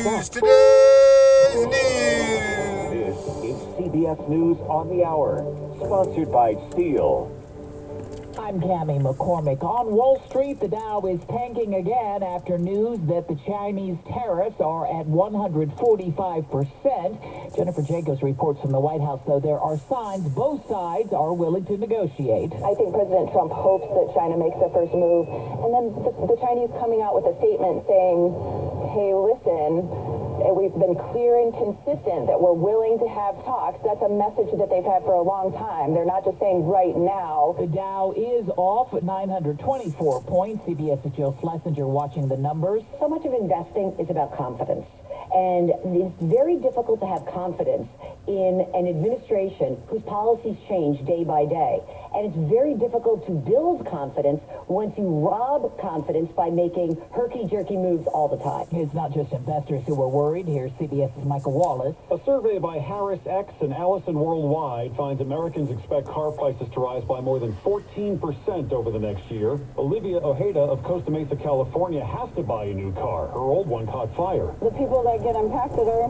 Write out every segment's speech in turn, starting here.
News. Today's news. This is CBS News on the Hour, sponsored by Steel. I'm Cammie McCormick. On Wall Street, the Dow is tanking again after news that the Chinese tariffs are at 145%. Jennifer Jacobs reports from the White House, though there are signs both sides are willing to negotiate. I think President Trump hopes that China makes their first move, and then the Chinese coming out with a statement saying, hey, listen, we've been clear and consistent that we're willing to have talks. That's a message that they've had for a long time. They're not just saying right now. The Dow is off at 924 points. CBS's Jill Schlesinger watching the numbers. So much of investing is about confidence. And it's very difficult to have confidence in an administration whose policies change day by day. And it's very difficult to build confidence once you rob confidence by making herky-jerky moves all the time. It's not just investors who are worried. Here's CBS's Michael Wallace. A survey by Harris X and Allison Worldwide finds Americans expect car prices to rise by more than 14% over the next year. Olivia Ojeda of Costa Mesa, California, has to buy a new car. Her old one caught fire. The people that get impacted are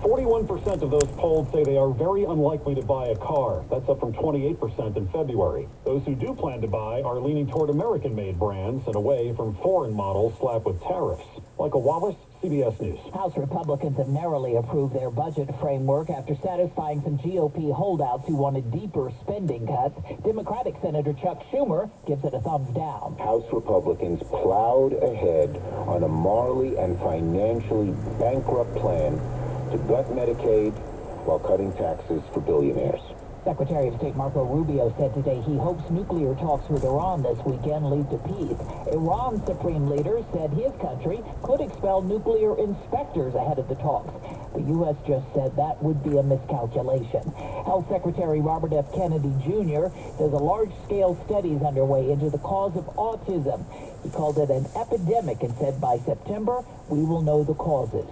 41% of those polled say they are very unlikely to buy a car. That's up from 28% in February. Those who do plan to buy are leaning toward American-made brands and away from foreign models slapped with tariffs. Michael Wallace, CBS News. House Republicans have narrowly approved their budget framework after satisfying some GOP holdouts who wanted deeper spending cuts. Democratic Senator Chuck Schumer gives it a thumbs down. House Republicans plowed ahead on a morally and financially bankrupt plan to gut Medicaid while cutting taxes for billionaires. Secretary of State Marco Rubio said today he hopes nuclear talks with Iran this weekend lead to peace. Iran's supreme leader said his country could expel nuclear inspectors ahead of the talks. The U.S. just said that would be a miscalculation. Health Secretary Robert F. Kennedy Jr. says a large-scale study is underway into the cause of autism. He called it an epidemic and said by September we will know the causes.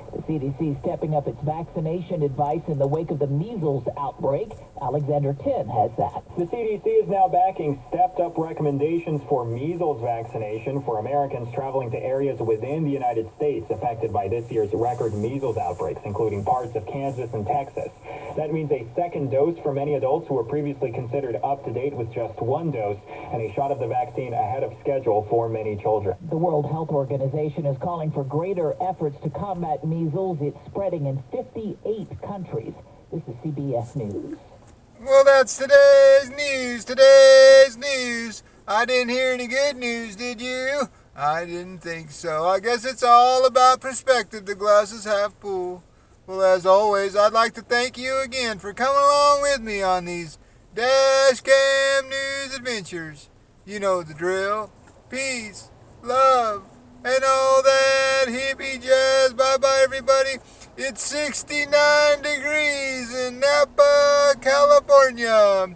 The CDC stepping up its vaccination advice in the wake of the measles outbreak. Alexander Tin has that. The CDC is now backing stepped-up recommendations for measles vaccination for Americans traveling to areas within the United States affected by this year's record measles outbreaks, including parts of Kansas and Texas. That means a second dose for many adults who were previously considered up-to-date with just one dose, and a shot of the vaccine ahead of schedule for many children. The World Health Organization is calling for greater efforts to combat measles. It's spreading in 58 countries. This is CBS News. Well, that's today's news. Today's news. I didn't hear any good news, did you? I didn't think so. I guess it's all about perspective. The glass is half full. Well, as always, I'd like to thank you again for coming along with me on these Dash Cam News adventures. You know the drill. Peace, love, and all that hippie jazz. Bye-bye, everybody. It's 69 degrees in Napa, California.